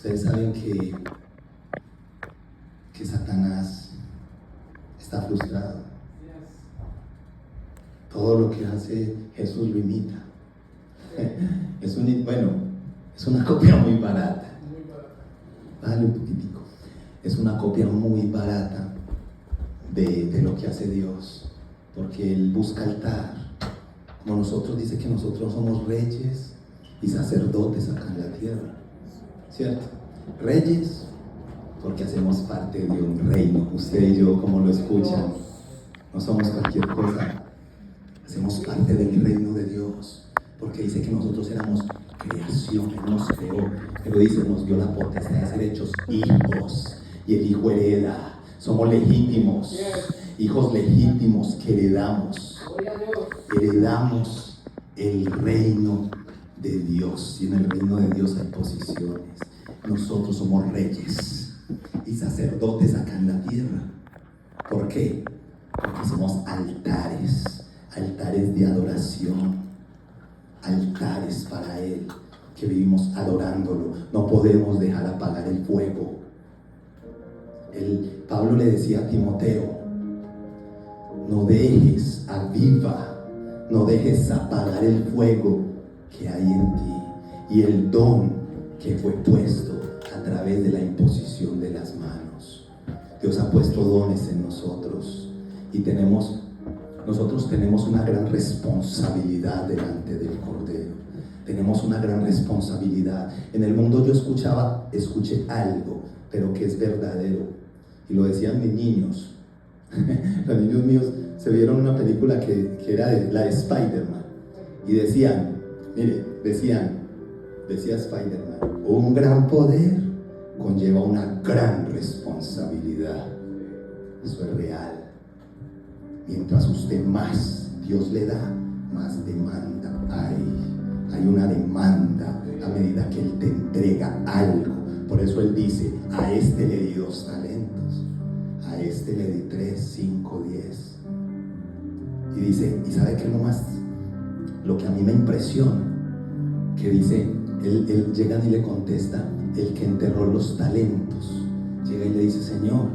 Ustedes saben que Satanás está frustrado. Todo lo que hace Jesús lo imita. Es una copia muy barata. Dale un poquitico. Es una copia muy barata de lo que hace Dios, porque Él busca altar. Como nosotros, dice que nosotros somos reyes y sacerdotes acá en la tierra, ¿cierto? Reyes porque hacemos parte de un reino. Usted y yo, como lo escuchan, no somos cualquier cosa, hacemos parte del reino de Dios, porque dice que nosotros éramos creación, Él nos creó, pero dice, nos dio la potestad de ser hechos hijos, y el hijo hereda. Somos legítimos, hijos legítimos que heredamos el reino de Dios, y en el reino de Dios hay posiciones. Nosotros somos reyes y sacerdotes acá en la tierra. ¿Por qué? Porque somos altares de adoración, altares para Él, que vivimos adorándolo. No podemos dejar apagar el fuego. Pablo le decía a Timoteo: no dejes apagar el fuego que hay en ti y el don que fue puesto a través de la imposición de las manos. Dios ha puesto dones en nosotros y nosotros tenemos una gran responsabilidad delante del Cordero. Tenemos una gran responsabilidad. En el mundo yo escuché algo, pero que es verdadero, y lo decían mis niños. Los niños míos se vieron una película que era la de Spider-Man, y decía Spider-Man: un gran poder conlleva una gran responsabilidad. Eso es real. Mientras usted más Dios le da, más demanda hay una demanda a medida que Él te entrega algo. Por eso Él dice: a este le di 2 talentos, a este le di 3, 5, 10. Y dice, ¿y sabe qué es lo que a mí me impresiona? Que dice, él llega y le contesta, el que enterró los talentos, llega y le dice: Señor,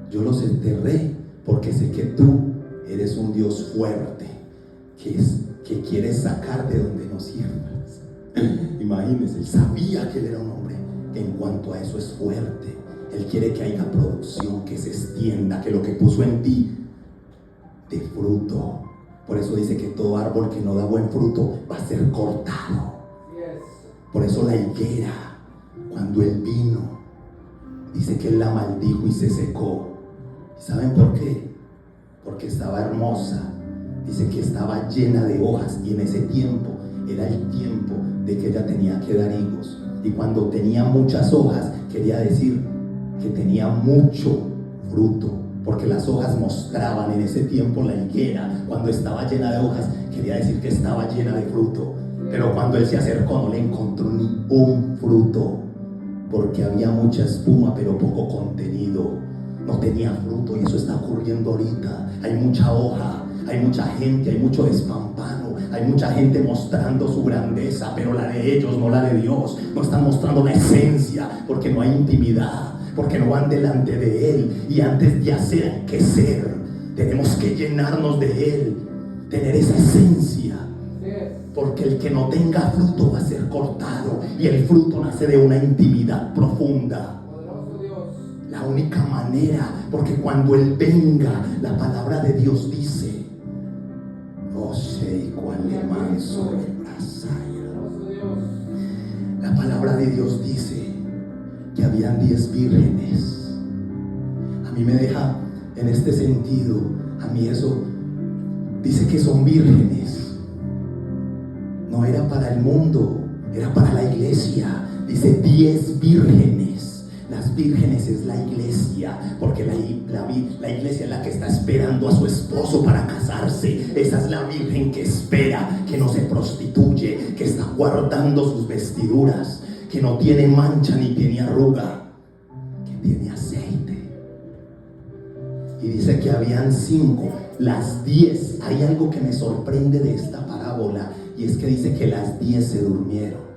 yo los enterré porque sé que tú eres un Dios fuerte, que quieres sacar de donde no siembras. Imagínense, él sabía que él era un hombre que en cuanto a eso es fuerte. Él quiere que haya producción, que se extienda, que lo que puso en ti dé fruto. Por eso dice que todo árbol que no da buen fruto va a ser cortado. Por eso la higuera, cuando él vino, dice que él la maldijo y se secó. ¿Saben por qué? Porque estaba hermosa. Dice que estaba llena de hojas, y en ese tiempo era el tiempo de que ella tenía que dar higos. Y cuando tenía muchas hojas, quería decir que tenía mucho fruto, porque las hojas mostraban en ese tiempo la higuera. Cuando estaba llena de hojas, quería decir que estaba llena de fruto. Pero cuando él se acercó, no le encontró ni un fruto, porque había mucha espuma pero poco contenido. No tenía fruto, y eso está ocurriendo ahorita. Hay mucha hoja, hay mucha gente, hay mucho despampano, hay mucha gente mostrando su grandeza, pero la de ellos, no la de Dios. No están mostrando la esencia, porque no hay intimidad, porque no van delante de Él. Y antes de hacer que ser, tenemos que llenarnos de Él, tener esa esencia, porque el que no tenga fruto va a ser cortado, y el fruto nace de una intimidad profunda. La única manera, porque cuando Él venga, la palabra de Dios dice: no sé cuál le manso el brasaya. La palabra de Dios dice que habían 10 vírgenes. A mí me deja en este sentido, a mí eso dice que son vírgenes. No era para el mundo, era para la iglesia. Dice 10 vírgenes. Las vírgenes es la iglesia, porque la iglesia es la que está esperando a su esposo para casarse. Esa es la virgen que espera, que no se prostituye, que está guardando sus vestiduras, que no tiene mancha ni tiene arruga, que tiene aceite. Y dice que habían 5, las 10. Hay algo que me sorprende de esta parábola, y es que dice que las 10 se durmieron.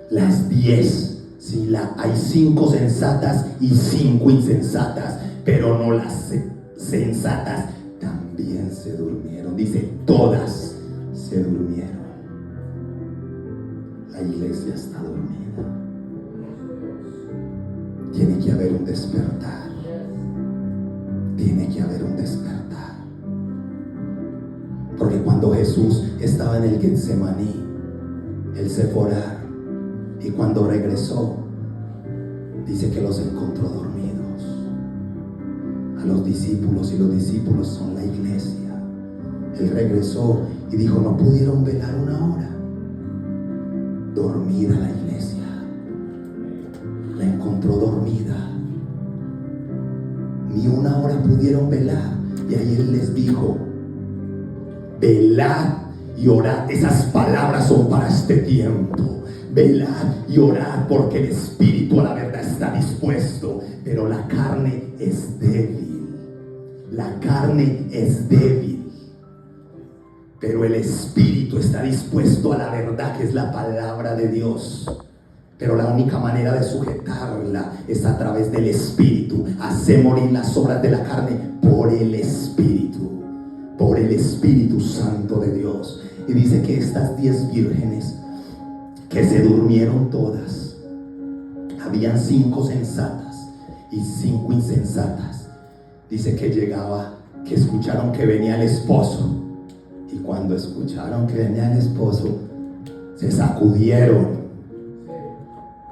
las 10. Si hay 5 sensatas y 5 insensatas, pero no las sensatas también se durmieron. Dice, todas se durmieron. La iglesia está dormida. Tiene que haber un despertar. Tiene que haber un despertar. Porque cuando Jesús estaba en el Getsemaní, Él se fue a orar. Y cuando regresó, dice que los encontró dormidos a los discípulos, y los discípulos son la iglesia. Él regresó y dijo, no pudieron velar una hora. Dormida la iglesia, la encontró dormida. Ni una hora pudieron velar. Y ahí Él les dijo, velad y orad. Esas palabras son para este tiempo. Velad y orad, porque el espíritu a la verdad está dispuesto, pero la carne es débil. La carne es débil, pero el espíritu está dispuesto a la verdad, que es la palabra de Dios. Pero la única manera de sujetarla es a través del espíritu. Hace morir las obras de la carne por el Espíritu Santo de Dios. Y dice que estas 10 vírgenes que se durmieron todas, habían 5 sensatas y 5 insensatas. Dice que que escucharon que venía el esposo, y cuando escucharon que venía el esposo, se sacudieron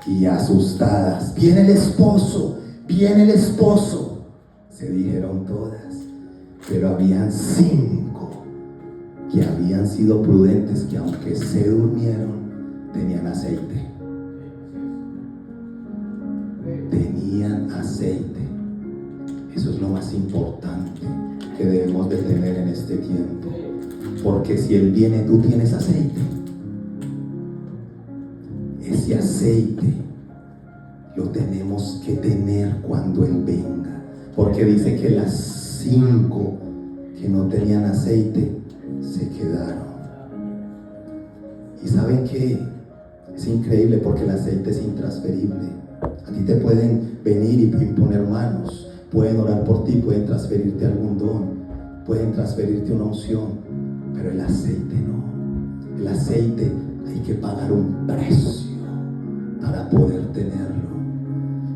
y asustadas, viene el esposo, se dijeron todas. Pero habían 5 que habían sido prudentes, que aunque se durmieron, tenían aceite. Tenían aceite. Eso es lo más importante que debemos de tener en este tiempo. Porque si Él viene, tú tienes aceite. Ese aceite lo tenemos que tener cuando Él venga. Porque dice que las 5 que no tenían aceite se quedaron. Y saben que es increíble, porque el aceite es intransferible. A ti te pueden venir y imponer manos, pueden orar por ti, pueden transferirte algún don, pueden transferirte una unción, pero el aceite no. El aceite hay que pagar un precio para poder tenerlo.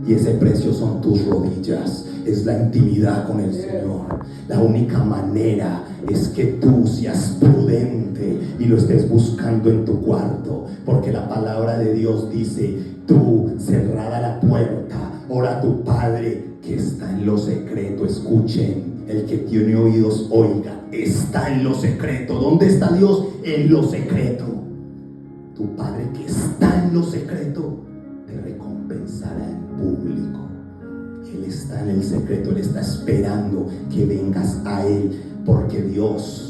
Y ese precio son tus rodillas, es la intimidad con el Señor. La única manera es que tú seas prudente y lo estés buscando en tu cuarto, porque la palabra de Dios dice, tú cerrada la puerta, ora a tu Padre que está en lo secreto. Escuchen, el que tiene oídos oiga, está en lo secreto. ¿Dónde está Dios? En lo secreto. Tu Padre que está en lo secreto te recompensará en público. Él está en el secreto, Él está esperando que vengas a Él, porque Dios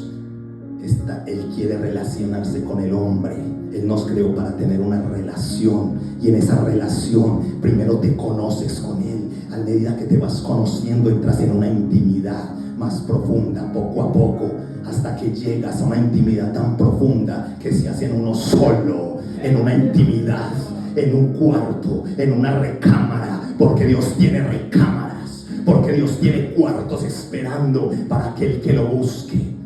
Él quiere relacionarse con el hombre. Él nos creó para tener una relación, y en esa relación primero te conoces con Él. A medida que te vas conociendo, entras en una intimidad más profunda, poco a poco, hasta que llegas a una intimidad tan profunda que se hacen uno solo, en una intimidad, en un cuarto, en una recámara, porque Dios tiene recámaras, porque Dios tiene cuartos esperando para aquel que lo busque.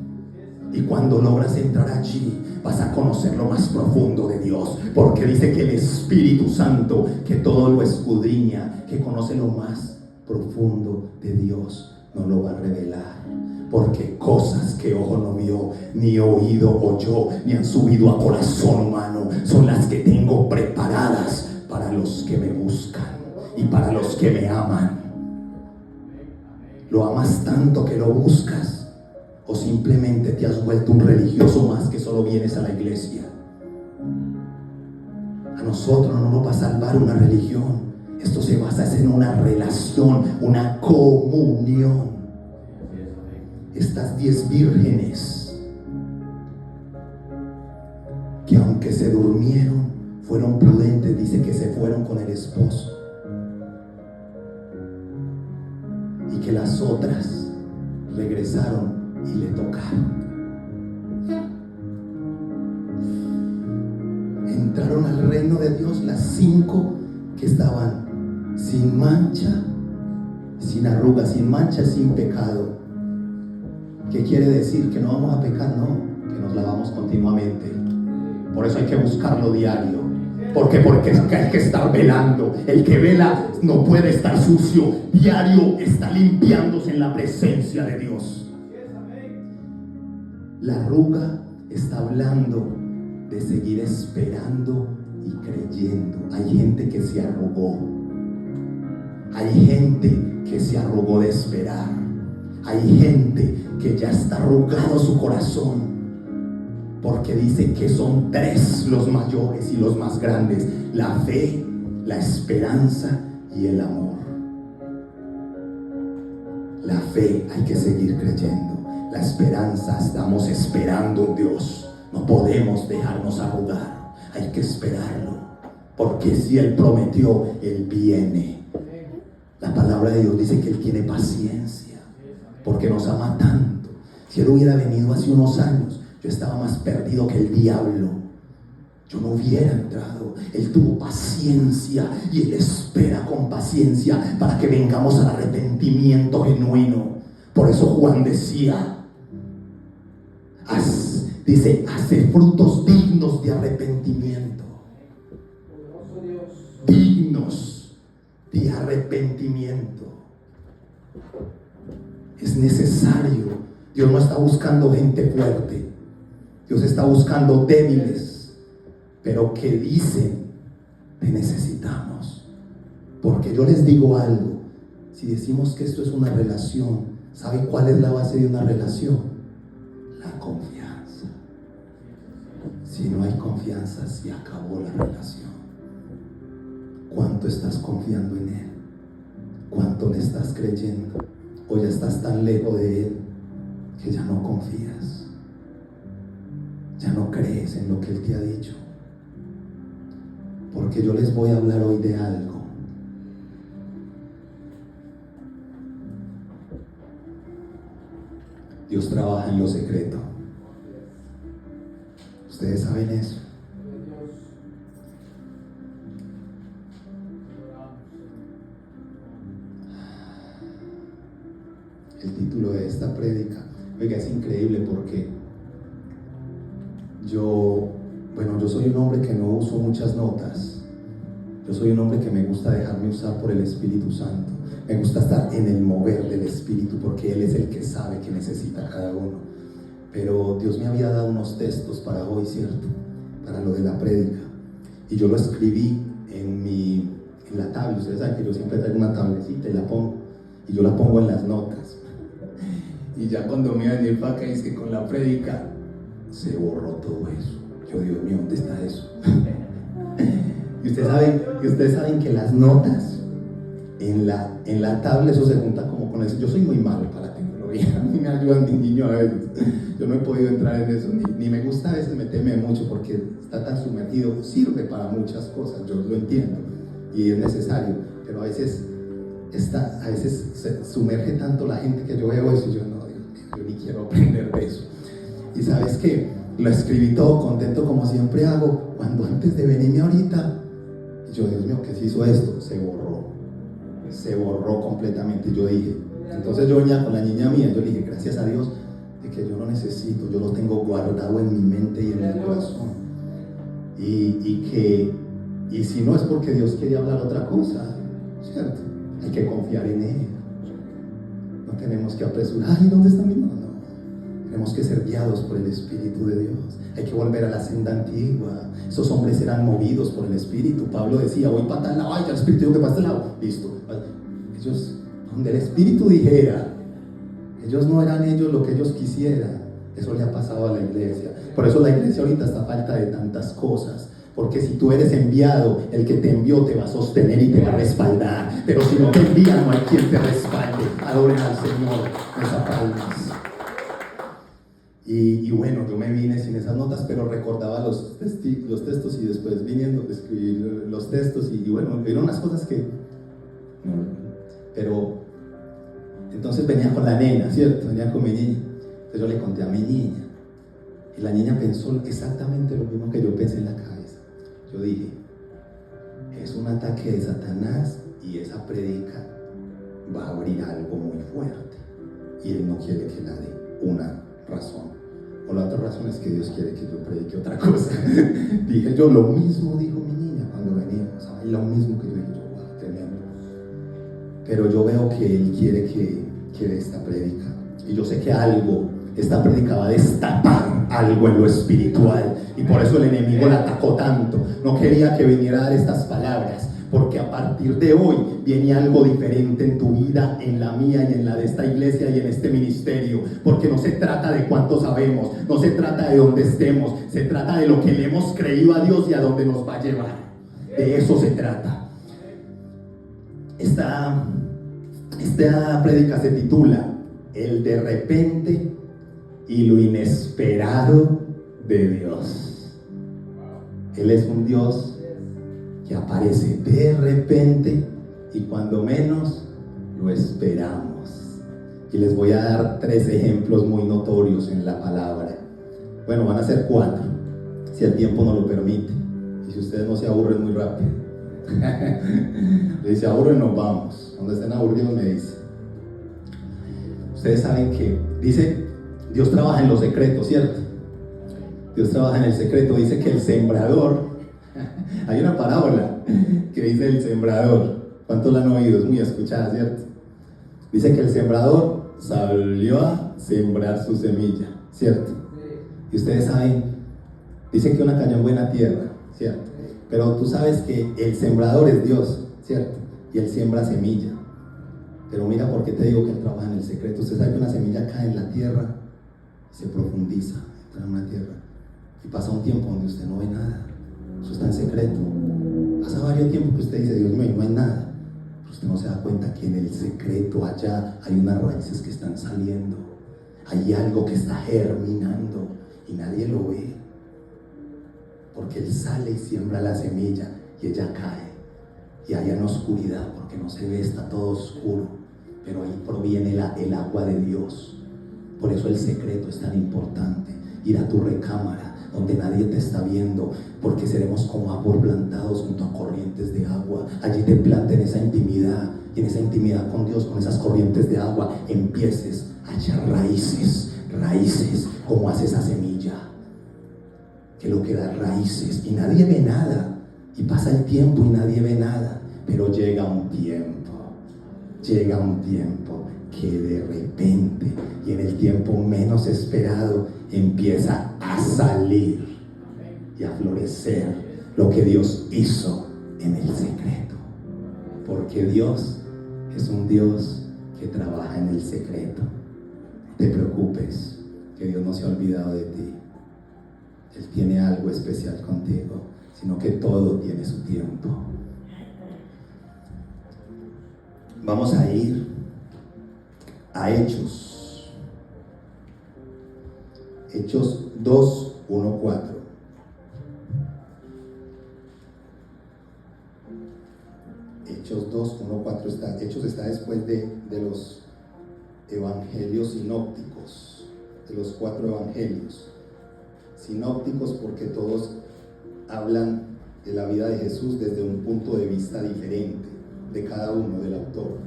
Y cuando logras entrar allí, vas a conocer lo más profundo de Dios, porque dice que el Espíritu Santo, que todo lo escudriña, que conoce lo más profundo de Dios, no lo va a revelar. Porque cosas que ojo no vio, ni oído oyó, ni han subido a corazón humano, son las que tengo preparadas para los que me buscan y para los que me aman. ¿Lo amas tanto que lo buscas? ¿O simplemente te has vuelto un religioso más que solo vienes a la iglesia? A nosotros no nos va a salvar una religión. Esto se basa en una relación, una comunión. Estas 10 vírgenes, que aunque se durmieron, fueron prudentes. Dice que se fueron con el esposo, y que las otras regresaron y le tocaron. Entraron al reino de Dios, las 5 que estaban sin mancha, sin arruga, sin mancha, sin pecado. ¿Qué quiere decir? ¿Que no vamos a pecar? No, que nos lavamos continuamente. Por eso hay que buscarlo diario. ¿Por qué? Porque hay que estar velando. El que vela no puede estar sucio. Diario está limpiándose en la presencia de Dios. La arruga está hablando de seguir esperando y creyendo. Hay gente que se arrugó. Hay gente que se arrugó de esperar. Hay gente que ya está arrugado su corazón, porque dice que son 3 los mayores y los más grandes: la fe, la esperanza y el amor. La fe, hay que seguir creyendo. La esperanza, estamos esperando en Dios. No podemos dejarnos arrugar. Hay que esperarlo, porque si Él prometió, Él viene. La palabra de Dios dice que Él tiene paciencia, porque nos ama tanto. Si Él hubiera venido hace unos años, yo estaba más perdido que el diablo. Yo no hubiera entrado. Él tuvo paciencia y Él espera con paciencia para que vengamos al arrepentimiento genuino. Por eso Juan decía, hace frutos dignos de arrepentimiento. Dignos de arrepentimiento. Es necesario. Dios no está buscando gente fuerte. Dios está buscando débiles, pero que dicen: te necesitamos. Porque yo les digo algo: si decimos que esto es una relación, ¿sabe cuál es la base de una relación? La confianza. Si no hay confianza, se acabó la relación. ¿Cuánto estás confiando en Él? ¿Cuánto le estás creyendo? ¿O ya estás tan lejos de Él que ya no confías? Ya no crees en lo que Él te ha dicho. Porque yo les voy a hablar hoy de algo. Dios trabaja en lo secreto. Ustedes saben eso. El título de esta prédica, oiga, es increíble porque yo soy un hombre que no uso muchas notas. Yo soy un hombre que me gusta dejarme usar por el Espíritu Santo. Me gusta estar en el mover del Espíritu, porque Él es el que sabe que necesita cada uno. Pero Dios me había dado unos textos para hoy, ¿cierto? Para lo de la prédica. Y yo lo escribí en la tablet. Ustedes saben que yo siempre traigo una tablecita y la pongo. Y yo la pongo en las notas. Y ya cuando me iba a venir para acá, es que con la prédica se borró todo eso. Yo, Dios mío, ¿dónde está eso? Y ustedes saben que las notas en la tablet, eso se junta como con eso. Yo soy muy malo para la tecnología. A mí me ayudan mi niño a veces. Yo no he podido entrar en eso, ni me gusta a veces meterme mucho, porque está tan sumergido. Sirve para muchas cosas, yo lo entiendo y es necesario, pero a veces se sumerge tanto la gente que yo veo eso y yo no, Dios mío, yo ni quiero aprender de eso. Y sabes que lo escribí todo contento, como siempre hago, cuando antes de venirme ahorita, y yo, Dios mío, ¿qué se hizo esto? Se borró completamente. Yo dije, entonces yo venía con la niña mía, yo le dije, gracias a Dios de que yo no necesito, yo lo tengo guardado en mi mente y en mi corazón. Y si no es porque Dios quería hablar otra cosa, ¿cierto? Hay que confiar en Él. No tenemos que apresurar. Ay, ¿dónde está mi mamá? No. Tenemos que ser guiados por el Espíritu de Dios. Hay que volver a la senda antigua. Esos hombres eran movidos por el Espíritu. Pablo decía, voy para tal lado. Ay, ya el Espíritu dijo que para este lado. Listo. Ellos, donde el Espíritu dijera, ellos no eran ellos lo que ellos quisieran. Eso le ha pasado a la iglesia. Por eso la iglesia ahorita está a falta de tantas cosas. Porque si tú eres enviado, el que te envió te va a sostener y te va a respaldar. Pero si no te envía, no hay quien te respalde. Adoren al Señor, esa palmas. Y bueno, yo me vine sin esas notas, pero recordaba los textos, y después viniendo escribir los textos, y bueno, eran unas cosas que... pero entonces venía con la nena, ¿cierto? Venía con mi niña. Entonces yo le conté a mi niña, y la niña pensó exactamente lo mismo que yo pensé en la cabeza. Yo dije, es un ataque de Satanás y esa prédica va a abrir algo muy fuerte y él no quiere que la dé una razón. O la otra razón es que Dios quiere que yo predique otra cosa. Dije yo, lo mismo dijo mi niña cuando veníamos, ¿sabes? Lo mismo que yo dije yo, wow, tremendo. Pero yo veo que Él quiere que dé esta prédica. Y yo sé que esta prédica va a destapar algo en lo espiritual. Y por eso el enemigo la atacó tanto. No quería que viniera a dar estas palabras, porque a partir de hoy viene algo diferente en tu vida, en la mía y en la de esta iglesia y en este ministerio. Porque no se trata de cuánto sabemos, no se trata de dónde estemos, se trata de lo que le hemos creído a Dios y a dónde nos va a llevar. De eso se trata. Esta prédica se titula El de repente y lo inesperado de Dios. Él es un Dios que aparece de repente y cuando menos lo esperamos. Y les voy a dar 3 ejemplos muy notorios en la palabra. Bueno, van a ser 4, si el tiempo no lo permite. Y si ustedes no se aburren muy rápido. Le dice, aburren, nos vamos. Cuando estén aburridos me dice. Ustedes saben que, dice, Dios trabaja en los secretos, ¿cierto? Dios trabaja en el secreto. Dice que el sembrador, hay una parábola que dice el sembrador. ¿Cuántos la han oído? Es muy escuchada, ¿cierto? Dice que el sembrador salió a sembrar su semilla, ¿cierto? Y ustedes saben, dice que una cayó en buena tierra, ¿cierto? Pero tú sabes que el sembrador es Dios, ¿cierto? Y Él siembra semilla. Pero mira por qué te digo que Él trabaja en el secreto. Usted sabe que una semilla cae en la tierra, se profundiza, entra en una tierra y pasa un tiempo donde usted no ve nada. Eso está en secreto. Pasa varios tiempos que usted dice, Dios mío, no hay nada. Pero usted no se da cuenta que en el secreto allá hay unas raíces que están saliendo. Hay algo que está germinando y nadie lo ve. Porque Él sale y siembra la semilla y ella cae. Y allá en oscuridad, porque no se ve, está todo oscuro. Pero ahí proviene el agua de Dios. Por eso el secreto es tan importante. Ir a tu recámara, donde nadie te está viendo, porque seremos como árboles plantados junto a corrientes de agua. Allí te planta en esa intimidad, y en esa intimidad con Dios, con esas corrientes de agua, empieces a echar raíces, como hace esa semilla, que lo que da raíces, y nadie ve nada, y pasa el tiempo y nadie ve nada, pero llega un tiempo que de repente, y en el tiempo menos esperado, empieza a salir y a florecer lo que Dios hizo en el secreto. Porque Dios es un Dios que trabaja en el secreto. No te preocupes, que Dios no se ha olvidado de ti. Él tiene algo especial contigo, sino que todo tiene su tiempo. Vamos a ir a Hechos 2, 1, 4. Hechos 2, 1, 4 está. Hechos está después de los evangelios sinópticos, de los 4 evangelios. Sinópticos porque todos hablan de la vida de Jesús desde un punto de vista diferente de cada uno del autor.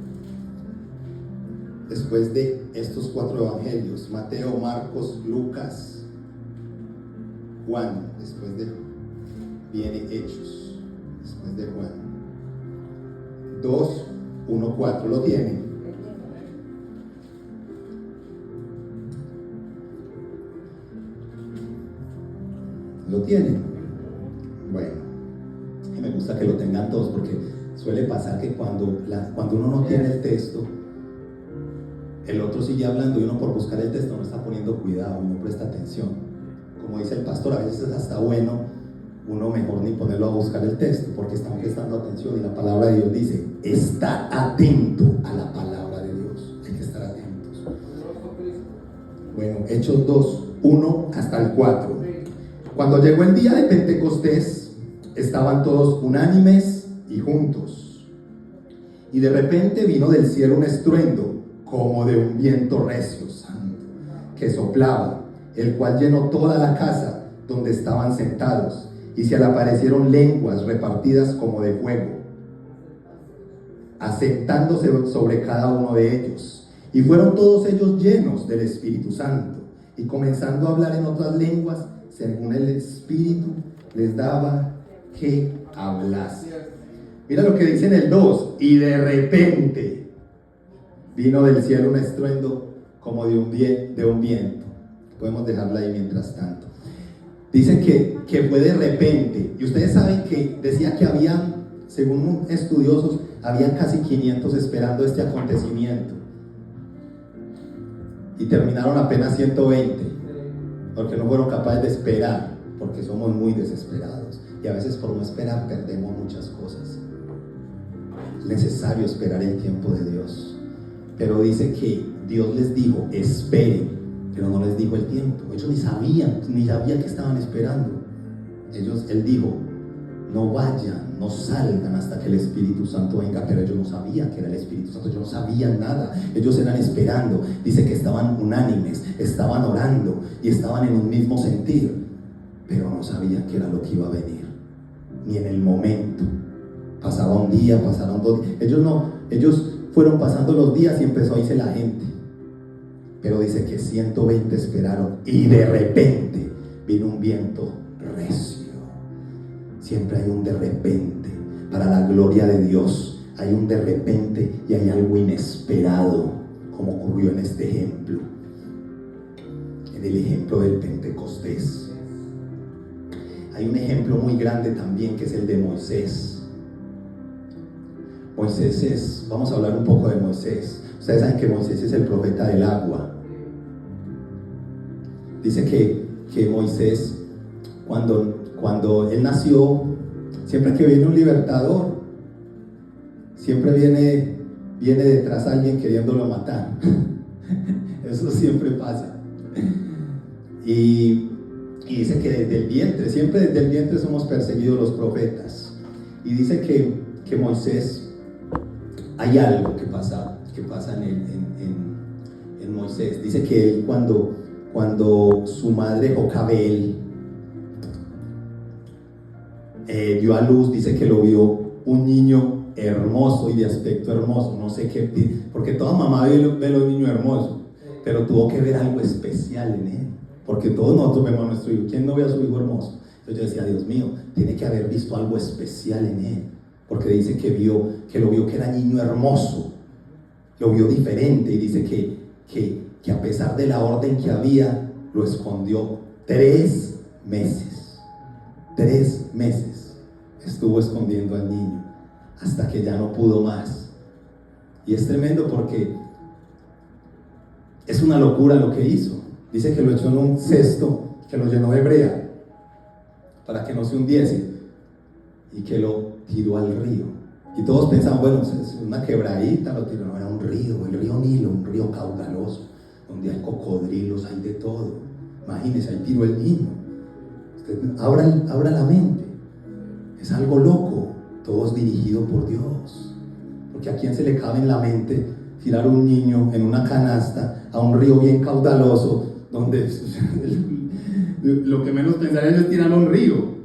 Después de estos 4 evangelios, Mateo, Marcos, Lucas, Juan, después de viene Hechos, después de Juan. 2, 1, 4, ¿lo tienen? ¿Lo tienen? Bueno, y me gusta que lo tengan todos porque suele pasar que cuando uno no tiene el texto, el otro sigue hablando y uno por buscar el texto no está poniendo cuidado, no presta atención. Como dice el pastor, a veces es hasta bueno uno mejor ni ponerlo a buscar el texto porque están prestando atención y la palabra de Dios dice, está atento a la palabra de Dios, hay que estar atentos. Bueno, Hechos 2, 1 hasta el 4. Cuando llegó el día de Pentecostés, estaban todos unánimes y juntos. Y de repente vino del cielo un estruendo, como de un viento recio, santo, que soplaba, el cual llenó toda la casa donde estaban sentados. y se le aparecieron lenguas repartidas como de fuego, asentándose sobre cada uno de ellos. Y fueron todos ellos llenos del Espíritu Santo, y comenzando a hablar en otras lenguas, según el Espíritu les daba que hablase. Mira lo que dice en el 2: y de repente vino del cielo un estruendo como de un viento. Podemos dejarla ahí mientras tanto. Dice que fue de repente, y ustedes saben que decía que habían, según estudiosos, habían casi 500 esperando este acontecimiento, y terminaron apenas 120, porque no fueron capaces de esperar, porque somos muy desesperados, y a veces por no esperar perdemos muchas cosas. Es necesario esperar el tiempo de Dios, pero dice que Dios les dijo: esperen, pero no les dijo el tiempo. Ellos ni sabían que estaban esperando. Él dijo: no vayan, no salgan hasta que el Espíritu Santo venga. Pero ellos no sabían que era el Espíritu Santo, ellos no sabían nada. Ellos eran esperando. Dice que estaban unánimes, estaban orando y estaban en un mismo sentir, pero no sabían qué era lo que iba a venir, ni en el momento. Pasaba un día, pasaron 2 días. Ellos fueron pasando los días y empezó a irse la gente. Pero dice que 120 esperaron, y de repente vino un viento recio. Siempre hay un de repente. Para la gloria de Dios hay un de repente, y hay algo inesperado, como ocurrió en este ejemplo, en el ejemplo del Pentecostés. Hay un ejemplo muy grande también, que es el de Moisés. Vamos a hablar un poco de Moisés. Ustedes saben que Moisés es el profeta del agua. Dice que Moisés, cuando él nació, siempre que viene un libertador, siempre viene detrás a alguien queriéndolo matar. Eso siempre pasa. Y dice que siempre desde el vientre somos perseguidos los profetas. Y dice que Moisés, hay algo que pasa en Moisés. Dice que él, cuando su madre Jocabel dio a luz, dice que lo vio un niño hermoso y de aspecto hermoso. No sé qué, porque toda mamá ve a un niño hermoso, pero tuvo que ver algo especial en él, porque todos nosotros vemos a nuestro hijo. ¿Quién no ve a su hijo hermoso? Entonces yo decía: Dios mío, tiene que haber visto algo especial en él, porque dice que lo vio que era niño hermoso, lo vio diferente, y dice que a pesar de la orden que había, lo escondió 3 meses. 3 meses estuvo escondiendo al niño, hasta que ya no pudo más. Y es tremendo, porque es una locura lo que hizo. Dice que lo echó en un cesto, que lo llenó de brea para que no se hundiese, y que lo tiró al río. Y todos pensaban: bueno, es una quebradita, lo tiró. No, era un río, el río Nilo, un río caudaloso, donde hay cocodrilos, hay de todo. Imagínense, ahí tiró el niño. Usted abra la mente. Es algo loco, todo es dirigido por Dios. Porque ¿a quién se le cabe en la mente tirar un niño en una canasta a un río bien caudaloso, donde lo que menos pensarían es tirar a un río?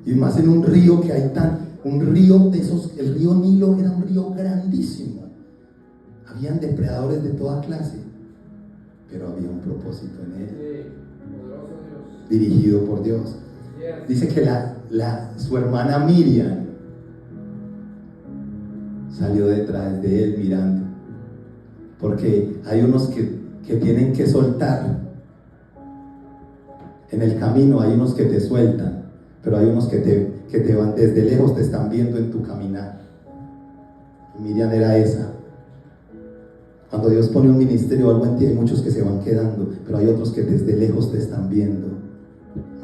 Y más en un río que hay un río de esos. El río Nilo era un río grandísimo, habían depredadores de toda clase, pero había un propósito en él, dirigido por Dios. Dice que su hermana Miriam salió detrás de él mirando, porque hay unos que tienen que soltar en el camino. Hay unos que te sueltan, pero hay unos que te van desde lejos, te están viendo en tu caminar. Miriam era esa. Cuando Dios pone un ministerio o algo en ti, hay muchos que se van quedando, pero hay otros que desde lejos te están viendo.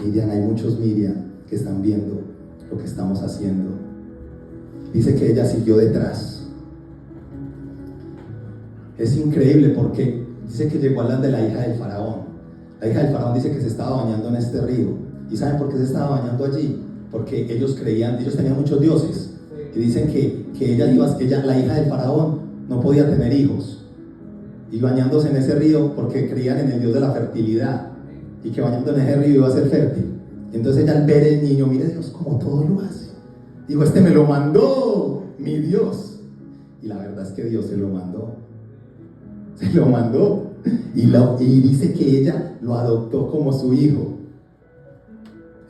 Miriam, hay muchos Miriam que están viendo lo que estamos haciendo. Dice que ella siguió detrás. Es increíble, porque dice que llegó a las de la hija del faraón. La hija del faraón dice que se estaba bañando en este río. ¿Y saben por qué se estaba bañando allí? Porque ellos tenían muchos dioses, y dicen que ella, la hija del faraón, no podía tener hijos, y bañándose en ese río, porque creían en el Dios de la fertilidad, y que bañando en ese río iba a ser fértil. Y entonces ella al ver el niño, mire Dios como todo lo hace. Dijo, este me lo mandó mi Dios. Y la verdad es que Dios se lo mandó. Se lo mandó. Y dice que ella lo adoptó como su hijo.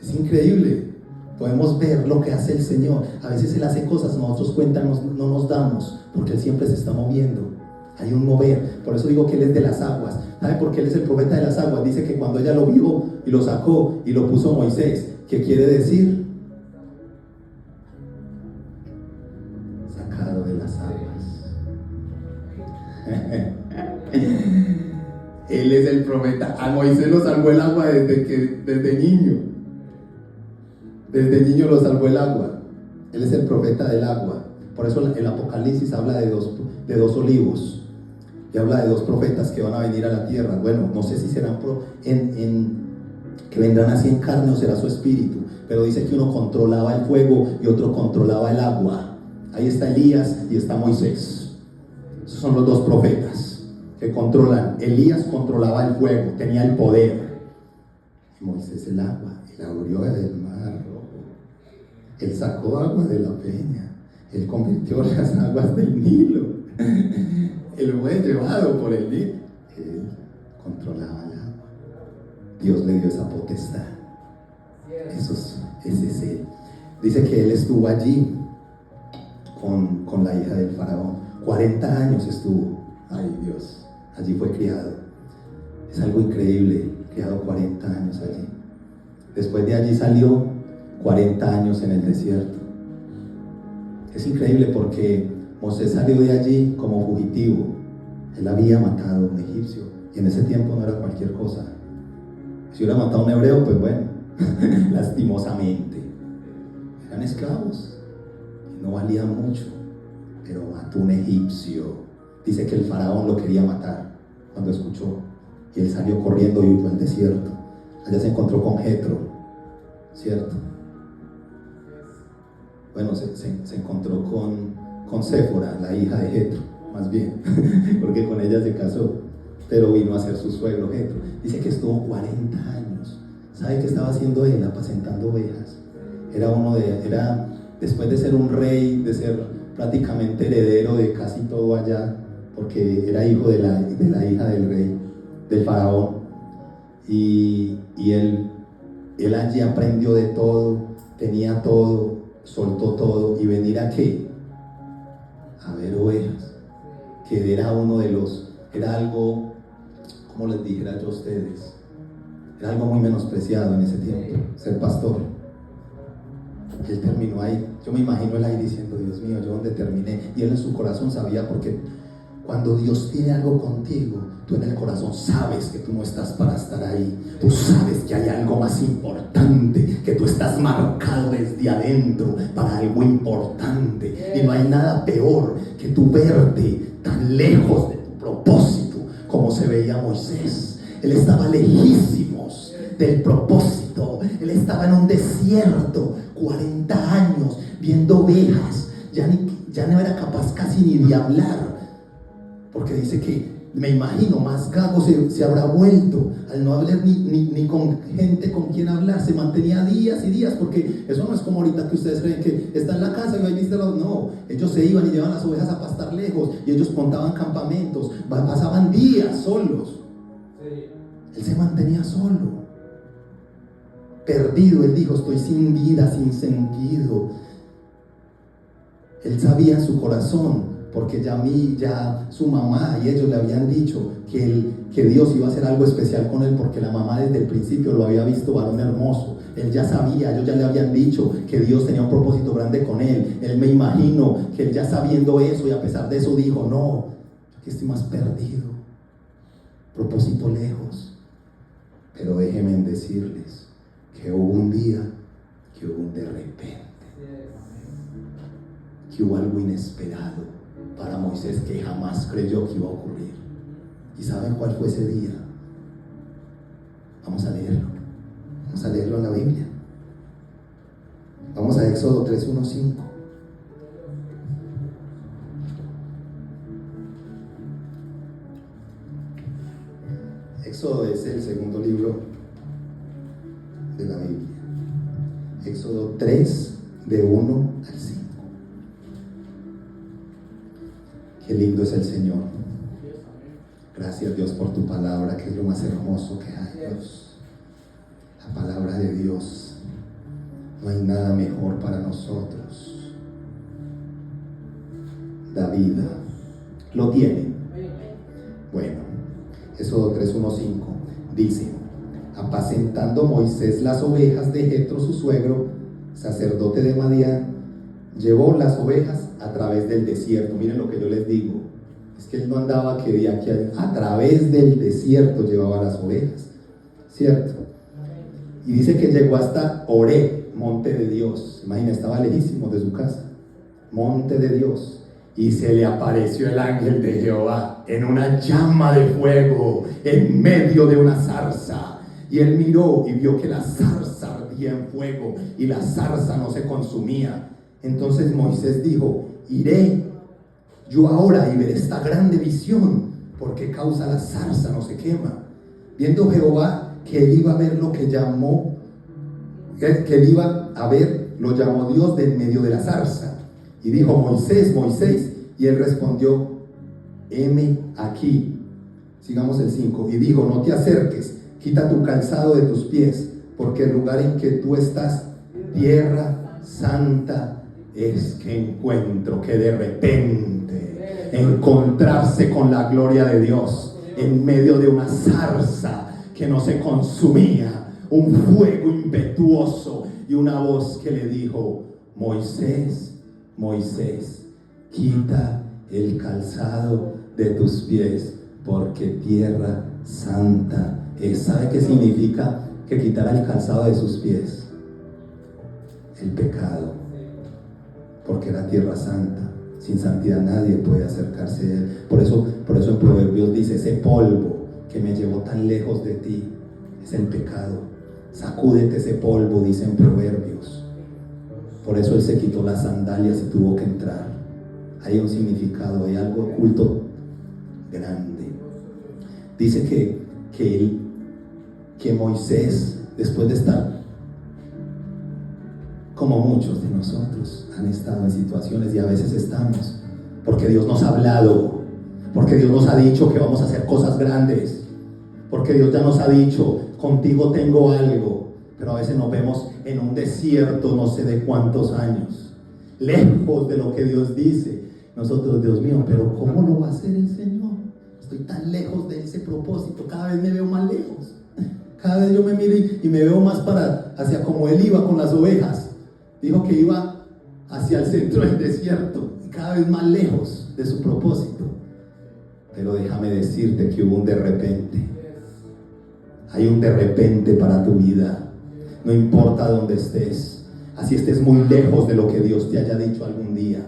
Es increíble. Podemos ver lo que hace el Señor. A veces Él hace cosas, nosotros cuenta no nos damos, porque Él siempre se está moviendo. Hay un mover. Por eso digo que Él es de las aguas. ¿Sabe por qué Él es el profeta de las aguas? Dice que cuando ella lo vio y lo sacó y lo puso Moisés, ¿qué quiere decir? Sacado de las aguas. Él es el profeta. A Moisés lo salvó el agua desde niño. Desde niño lo salvó el agua. Él es el profeta del agua. Por eso el Apocalipsis habla de dos olivos. Y habla de dos profetas que van a venir a la tierra. Bueno, no sé si serán que vendrán así en carne o será su espíritu. Pero dice que uno controlaba el fuego y otro controlaba el agua. Ahí está Elías y está Moisés. Esos son los dos profetas que controlan. Elías controlaba el fuego, tenía el poder. Y Moisés el agua. Él abrió el mar rojo. Él sacó agua de la peña. Él convirtió las aguas del Nilo. Él fue llevado por el Nilo. Él controlaba el agua. Dios le dio esa potestad. Ese es Él. Dice que Él estuvo allí con la hija del faraón. 40 años estuvo. Ay Dios, allí fue criado. Es algo increíble, criado 40 años allí. Después de allí salió 40 años en el desierto. Es increíble porque Moisés salió de allí como fugitivo. Él había matado a un egipcio y en ese tiempo no era cualquier cosa. Si hubiera matado a un hebreo, pues bueno, lastimosamente. Eran esclavos y no valían mucho, pero mató a un egipcio. Dice que el faraón lo quería matar cuando escuchó y él salió corriendo y huyó al desierto. Allá se encontró con Jetro, ¿cierto? Bueno, se encontró con Séfora, la hija de Jetro, más bien, porque con ella se casó, pero vino a ser su suegro Jetro. Dice que estuvo 40 años. ¿Sabe qué estaba haciendo él? Apacentando ovejas. Era después de ser un rey, de ser prácticamente heredero de casi todo allá, porque era hijo de la hija del rey, del faraón, y él allí aprendió de todo, tenía todo, soltó todo, y venir a ¿qué? A ver ovejas, que era era algo, como les dijera yo a ustedes, era algo muy menospreciado en ese tiempo, ser pastor. Él terminó ahí. Yo me imagino él ahí diciendo, Dios mío, ¿yo dónde terminé? Y él en su corazón sabía, porque cuando Dios tiene algo contigo, tú en el corazón sabes que tú no estás para estar ahí. Tú sabes que hay algo más importante, que tú estás marcado desde adentro para algo importante. Y no hay nada peor que tú verte tan lejos de tu propósito como se veía Moisés. Él estaba lejísimos del propósito. Él estaba en un desierto 40 años viendo ovejas. Ya no era capaz casi ni de hablar, porque dice que, me imagino, más gago se habrá vuelto al no hablar ni con gente con quien hablar. Se mantenía días y días, porque eso no es como ahorita que ustedes creen que está en la casa y ahí viste no, ellos se iban y llevaban las ovejas a pastar lejos, y ellos montaban campamentos, pasaban días solos. Él se mantenía solo, perdido. Él dijo, estoy sin vida, sin sentido. Él sabía en su corazón, porque ya su mamá y ellos le habían dicho que Dios iba a hacer algo especial con él, porque la mamá desde el principio lo había visto varón hermoso. Él ya sabía, ellos ya le habían dicho que Dios tenía un propósito grande con él. Él, me imagino que él, ya sabiendo eso, y a pesar de eso, dijo, no, yo aquí estoy más perdido, propósito lejos. Pero déjenme decirles que hubo un día, que hubo un de repente, que hubo algo inesperado para Moisés que jamás creyó que iba a ocurrir. ¿Y saben cuál fue ese día? Vamos a leerlo en la Biblia. Vamos a Éxodo 3:1-5. Éxodo es el segundo libro de la Biblia. Éxodo 3, de 1 al 5. Qué lindo es el Señor. Gracias, Dios, por tu palabra, que es lo más hermoso que hay, Dios. La palabra de Dios. No hay nada mejor para nosotros. Da vida. ¿Lo tienen? Bueno, Éxodo 3, 1, 5 dice: apacentando Moisés las ovejas de Jetro su suegro, sacerdote de Madián, llevó las ovejas a través del desierto. Miren lo que yo les digo, es que él no andaba que de aquí a través del desierto llevaba las ovejas, ¿cierto? Y dice que llegó hasta Horeb, monte de Dios. Imagina, estaba lejísimo de su casa, monte de Dios. Y se le apareció el ángel de Jehová en una llama de fuego en medio de una zarza. Y él miró y vio que la zarza ardía en fuego y la zarza no se consumía. Entonces Moisés dijo: iré yo ahora y veré esta grande visión, ¿por qué causa la zarza no se quema? Viendo Jehová que él iba a ver lo que llamó, que él iba a ver, lo llamó Dios de en medio de la zarza. Y dijo: Moisés, Moisés. Y él respondió: heme aquí. Sigamos el 5. Y dijo: no te acerques, quita tu calzado de tus pies, porque el lugar en que tú estás, tierra santa es. Que encuentro, que de repente encontrarse con la gloria de Dios en medio de una zarza que no se consumía, un fuego impetuoso y una voz que le dijo: Moisés, Moisés, quita el calzado de tus pies, porque tierra santa es. ¿Sabe qué significa que quitara el calzado de sus pies? El pecado, porque era tierra santa. Sin santidad nadie puede acercarse a él. Por eso en Proverbios dice: ese polvo que me llevó tan lejos de ti es el pecado. Sacúdete ese polvo, dice en Proverbios. Por eso él se quitó las sandalias y tuvo que entrar. Hay un significado, hay algo oculto grande. Dice que Moisés, después de estar, como muchos de nosotros han estado en situaciones, y a veces estamos, porque Dios nos ha hablado, porque Dios nos ha dicho que vamos a hacer cosas grandes, porque Dios ya nos ha dicho: contigo tengo algo, pero a veces nos vemos en un desierto no sé de cuántos años, lejos de lo que Dios dice. Nosotros: Dios mío, pero ¿cómo lo va a hacer el Señor? Estoy tan lejos de ese propósito, cada vez me veo más lejos. Cada vez yo me miro y me veo más hacia como él iba con las ovejas. Dijo que iba hacia el centro del desierto, y cada vez más lejos de su propósito. Pero déjame decirte que hubo un de repente. Hay un de repente para tu vida. No importa dónde estés, así estés muy lejos de lo que Dios te haya dicho algún día,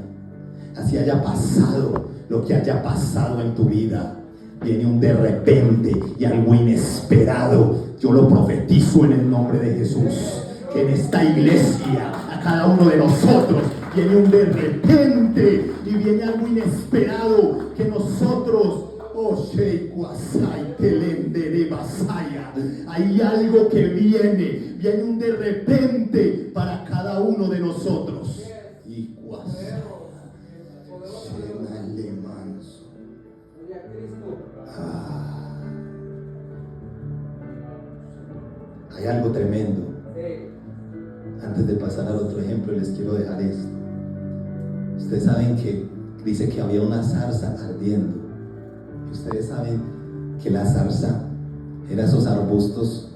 así haya pasado lo que haya pasado en tu vida, viene un de repente y algo inesperado. Yo lo profetizo en el nombre de Jesús, que en esta iglesia, a cada uno de nosotros, viene un de repente y viene algo inesperado que nosotros, hay algo que viene un de repente para cada uno de nosotros. Hay algo tremendo. Antes de pasar al otro ejemplo, les quiero dejar esto. Ustedes saben que dice que había una zarza ardiendo. Y ustedes saben que la zarza era esos arbustos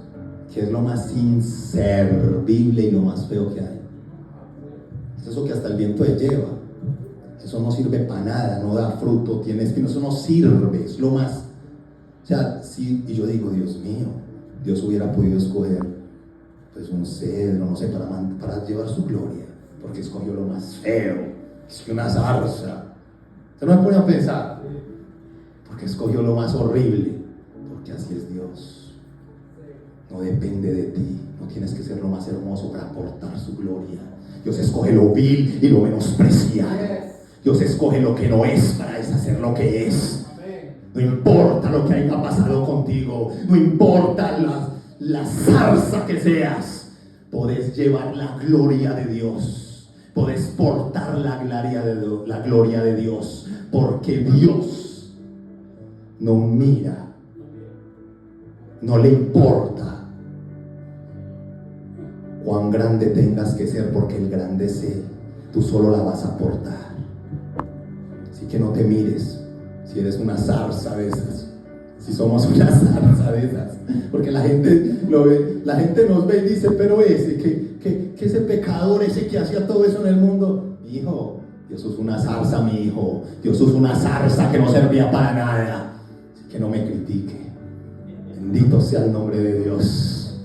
que es lo más inservible y lo más feo que hay. Es eso que hasta el viento se lleva. Eso no sirve para nada, no da fruto, tiene espinos, eso no sirve, es lo más. O sea, sí, y yo digo: Dios mío, Dios hubiera podido escoger pues un cedro, no sé, para llevar su gloria, porque escogió lo más feo, es que una zarza. Usted no me pone a pensar, porque escogió lo más horrible, porque así es Dios. No depende de ti, no tienes que ser lo más hermoso para aportar su gloria. Dios escoge lo vil y lo menospreciado. Dios escoge lo que no es para deshacer lo que es. No importa lo que haya pasado contigo, no importa la zarza que seas, podés llevar la gloria de Dios, podés portar la gloria de Dios, porque Dios no mira, no le importa cuán grande tengas que ser, porque el grande es Él. Tú solo la vas a portar. Así que no te mires si eres una zarza de esas, si somos una zarza de esas, porque la gente lo ve, la gente nos ve y dice, pero ese, que ese pecador, ese que hacía todo eso en el mundo, mi hijo, Dios es una zarza, mi hijo, Dios es una zarza que no servía para nada. Así que no me critique. Bendito sea el nombre de Dios.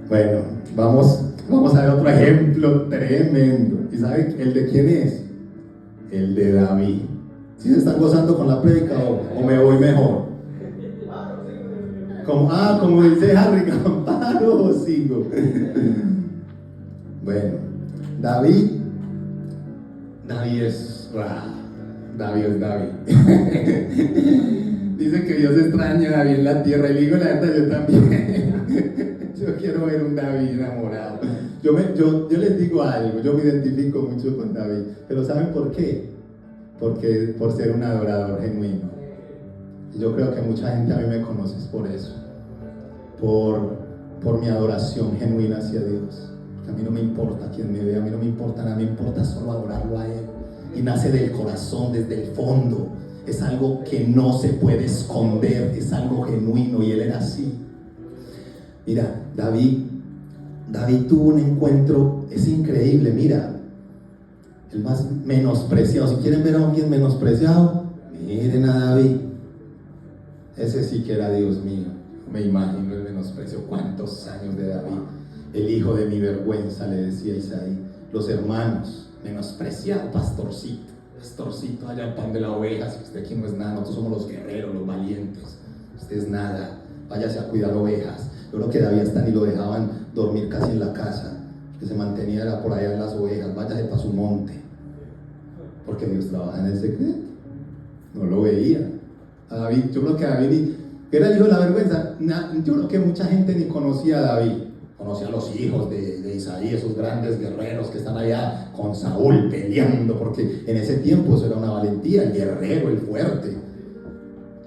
Bueno, vamos a ver otro ejemplo tremendo. ¿Y saben el de quién es? El de David. ¿Sí se están gozando con la prédica o me voy mejor? Como dice Harry, ¿paro o sigo? Bueno, David es David. Dice que Dios extraña a David en la tierra, y digo la verdad, yo también. Yo quiero ver un David enamorado. Yo les digo algo, yo me identifico mucho con David, pero ¿saben por qué? Porque por ser un adorador genuino. Yo creo que mucha gente a mí me conoce por eso, por mi adoración genuina hacia Dios. A mí no me importa quién me ve, a mí no me importa nada, me importa solo adorarlo a Él. Y nace del corazón, desde el fondo. Es algo que no se puede esconder, es algo genuino, y Él era así. Mira, David tuvo un encuentro, es increíble, mira, el más menospreciado. Si quieren ver a alguien menospreciado, miren a David. Ese sí que era, Dios mío, me imagino el menosprecio. ¿Cuántos años de David? El hijo de mi vergüenza, le decía Isaí. Los hermanos, menospreciado, pastorcito allá al pan de la oveja. Si usted aquí no es nada, nosotros somos los guerreros, los valientes. Usted es nada, váyase a cuidar ovejas. Yo creo que David hasta ni lo dejaban dormir casi en la casa, que se mantenía era por allá en las ovejas. Váyase para su monte, porque Dios trabaja en el secreto. No lo veía a David. Yo creo que David era el hijo de la vergüenza. Yo creo que mucha gente ni conocía a David. Conocía a los hijos de Isaí, esos grandes guerreros que están allá con Saúl peleando, porque en ese tiempo eso era una valentía, el guerrero, el fuerte.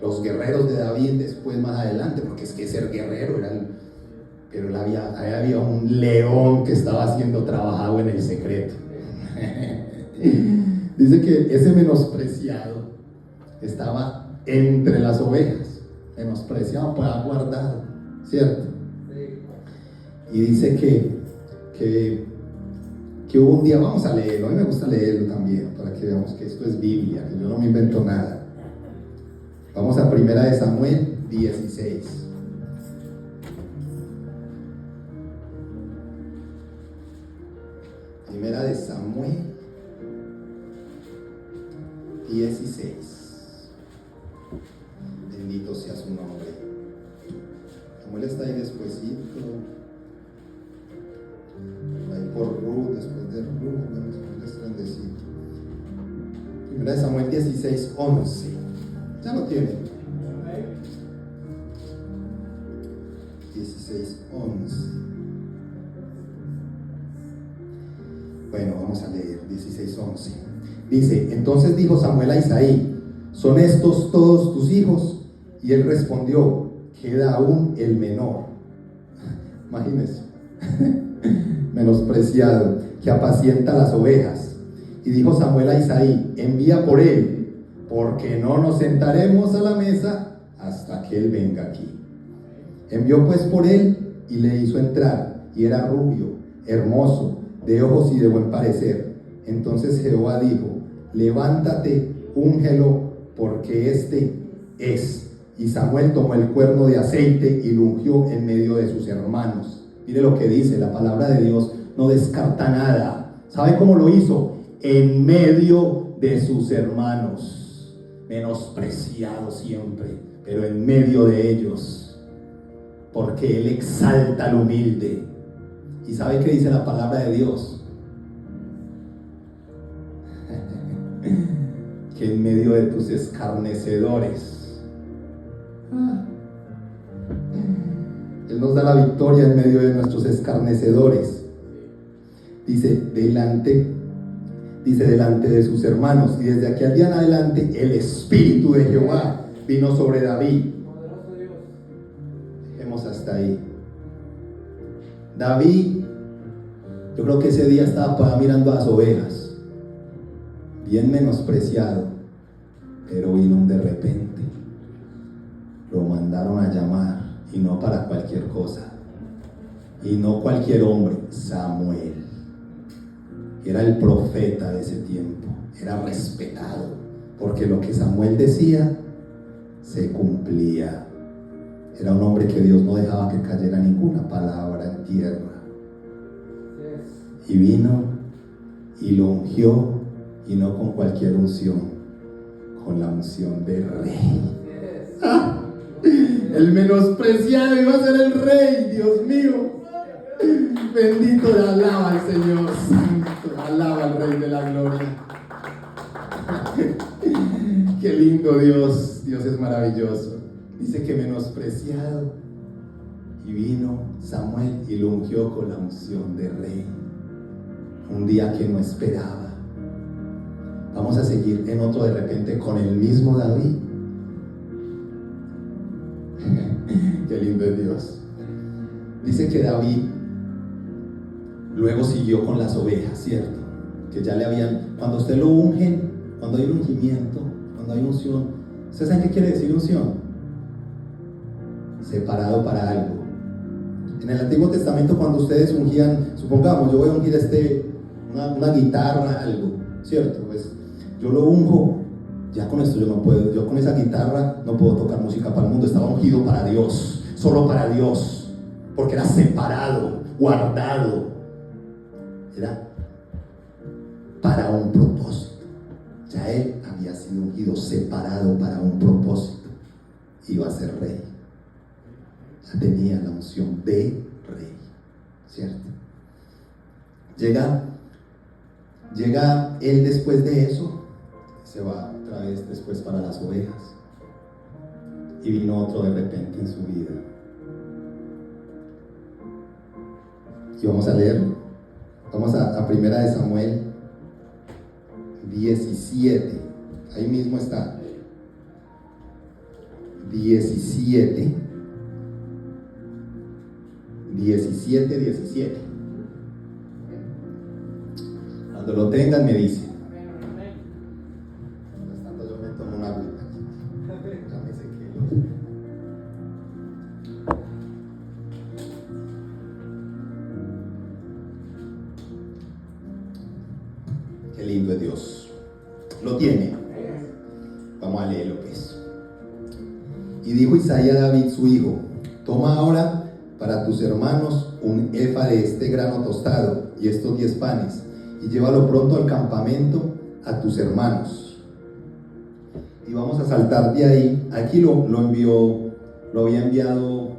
Los guerreros de David después, más adelante, porque es que ser guerrero era pero había un león que estaba siendo trabajado en el secreto. Dice que ese menospreciado estaba entre las ovejas, menospreciado para guardar, ¿cierto? Y dice que hubo un día, vamos a leerlo, a mí me gusta leerlo también, para que veamos que esto es Biblia, que yo no me invento nada. Vamos a 1 Samuel 16. Primera de Samuel 16. Bendito sea su nombre. Samuel está ahí despuesito, ahí por Ruth, después de Ruth, después de grandecito. Primera de Samuel 16, 11. Ya lo tienen. 16, 11. Bueno, vamos a leer 16, 11. Dice: entonces dijo Samuel a Isaí: ¿son estos todos tus hijos? Y él respondió: queda aún el menor. Imagínense. Menospreciado, que apacienta las ovejas. Y dijo Samuel a Isaí: envía por él, porque no nos sentaremos a la mesa hasta que él venga aquí. Envió pues por él y le hizo entrar, y era rubio, hermoso, de ojos y de buen parecer. Entonces Jehová dijo: levántate, úngelo, porque este es. Y Samuel tomó el cuerno de aceite y lo ungió en medio de sus hermanos. Mire lo que dice la palabra de Dios, no descarta nada. ¿Sabe cómo lo hizo? En medio de sus hermanos, menospreciado siempre, pero en medio de ellos, porque él exalta al humilde. ¿Y sabe qué dice la palabra de Dios? Que en medio de tus escarnecedores, Él nos da la victoria en medio de nuestros escarnecedores. Dice, delante de sus hermanos. Y desde aquel día en adelante, el Espíritu de Jehová vino sobre David. Dejemos hasta ahí. David, yo creo que ese día estaba mirando a las ovejas, bien menospreciado, pero vino un de repente. Lo mandaron a llamar, y no para cualquier cosa, y no cualquier hombre, Samuel. Era el profeta de ese tiempo, era respetado, porque lo que Samuel decía se cumplía. Era un hombre que Dios no dejaba que cayera ninguna palabra en tierra. Y vino y lo ungió, y no con cualquier unción, con la unción de rey. ¡Ah! El menospreciado iba a ser el rey, Dios mío. Bendito, alaba al Señor, santo, alaba al Rey de la Gloria. Qué lindo Dios, Dios es maravilloso. Dice que menospreciado, y vino Samuel y lo ungió con la unción de rey. Un día que no esperaba. Vamos a seguir en otro de repente con el mismo David. Qué lindo es Dios. Dice que David luego siguió con las ovejas, ¿cierto? Que ya le habían, cuando usted lo ungen, cuando hay un ungimiento, cuando hay unción, ¿ustedes saben qué quiere decir unción? Separado para algo. En el Antiguo Testamento, cuando ustedes ungían, supongamos, yo voy a ungir una guitarra, algo, ¿cierto? Pues yo lo unjo, ya con esto yo no puedo, yo con esa guitarra no puedo tocar música para el mundo, estaba ungido para Dios, solo para Dios, porque era separado, guardado, era para un propósito. Ya él había sido ungido, separado para un propósito, iba a ser rey. Ya tenía la unción de rey, ¿cierto? Llega él después de eso, se va otra vez después para las ovejas, y vino otro de repente en su vida. Y vamos a leerlo. Vamos a Primera de Samuel 17. Ahí mismo está. 17. Cuando lo tengan me dicen. Mientras tanto yo me tomo una agüita aquí. Ya me sequé. Qué lindo es Dios. Lo tiene. Vamos a leer lo que es. Y dijo Isaías a David su hijo: toma ahora para tus hermanos un efa de este grano tostado y estos 10 panes, y llévalo pronto al campamento a tus hermanos. Y vamos a saltar de ahí. Aquí lo había enviado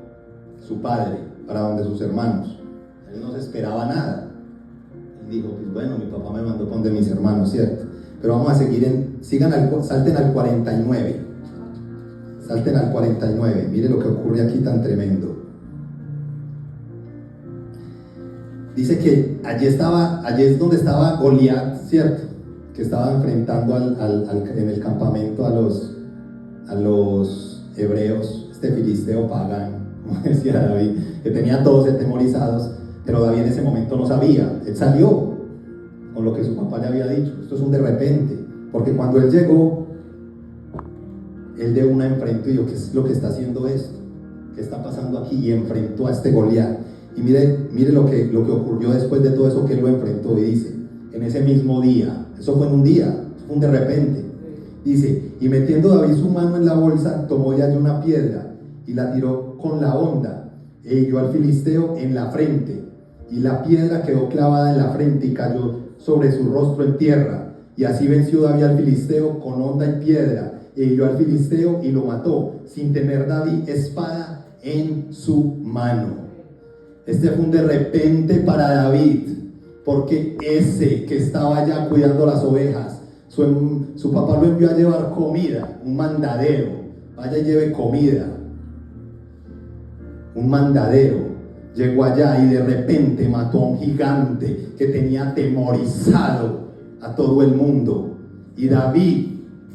su padre para donde sus hermanos. Él no se esperaba nada. Él dijo, pues bueno, mi papá me mandó con de mis hermanos, ¿cierto? Pero vamos a seguir salten al 49. Salten al 49. Mire lo que ocurre aquí tan tremendo. Dice que allí es donde estaba Goliat, ¿cierto? Que estaba enfrentando en el campamento a los hebreos, este filisteo pagano, como decía David, que tenía todos atemorizados, pero David en ese momento no sabía. Él salió con lo que su papá le había dicho. Esto es un de repente, porque cuando él llegó, él de una enfrentó y dijo, ¿qué es lo que está haciendo esto? ¿Qué está pasando aquí? Y enfrentó a este Goliat. Y mire lo que ocurrió después de todo eso, que él lo enfrentó. Y dice, en ese mismo día, eso fue en un día, eso fue un de repente. Dice, y metiendo David su mano en la bolsa, tomó ya una piedra y la tiró con la honda e hirió al filisteo en la frente. Y la piedra quedó clavada en la frente y cayó sobre su rostro en tierra. Y así venció David al filisteo con honda y piedra, e hirió al filisteo y lo mató, sin tener David espada en su mano. Este fue un de repente para David, porque ese que estaba allá cuidando las ovejas, su papá lo envió a llevar comida, un mandadero, vaya y lleve comida. un mandadero, llegó allá y de repente mató a un gigante que tenía atemorizado a todo el mundo. Y David,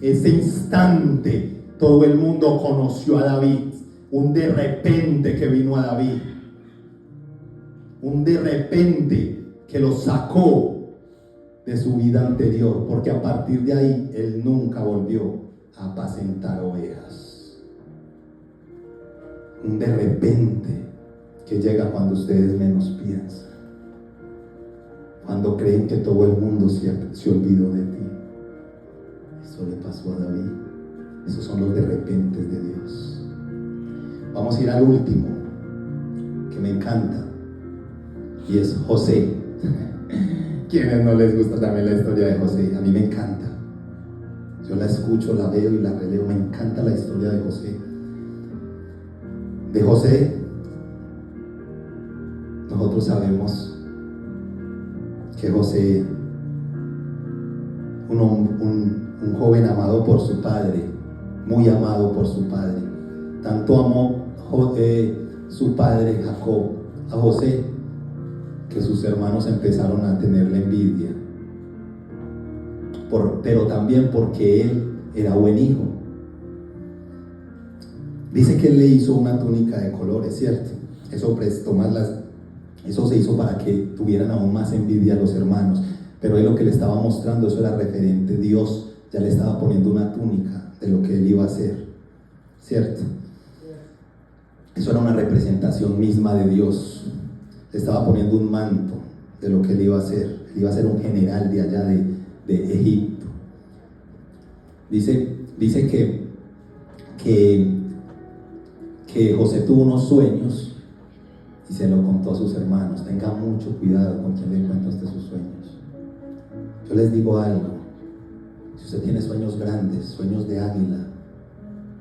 ese instante, todo el mundo conoció a David. Un de repente que vino a David. Un de repente que lo sacó de su vida anterior, porque a partir de ahí él nunca volvió a apacentar ovejas. Un de repente que llega cuando ustedes menos piensan, cuando creen que todo el mundo se olvidó de ti. Eso le pasó a David. Esos son los de repentes de Dios. Vamos a ir al último, que me encanta, y es José. ¿Quiénes no les gusta también la historia de José? A mí me encanta. Yo la escucho, la veo y la releo. Me encanta la historia de José. De José, nosotros sabemos que José, un joven amado por su padre, muy amado por su padre. Tanto amó su padre Jacob a José, que sus hermanos empezaron a tenerle envidia, pero también porque él era buen hijo. Dice que él le hizo una túnica de colores, ¿cierto? Eso se hizo para que tuvieran aún más envidia a los hermanos, pero él lo que le estaba mostrando, eso era referente. Dios ya le estaba poniendo una túnica de lo que él iba a hacer, ¿cierto? Eso era una representación misma de Dios. Le estaba poniendo un manto de lo que él iba a hacer. Él iba a ser un general de allá de Egipto. Dice que José tuvo unos sueños y se lo contó a sus hermanos. Tenga mucho cuidado con quien le cuenta usted sus sueños. Yo les digo algo: si usted tiene sueños grandes, sueños de águila,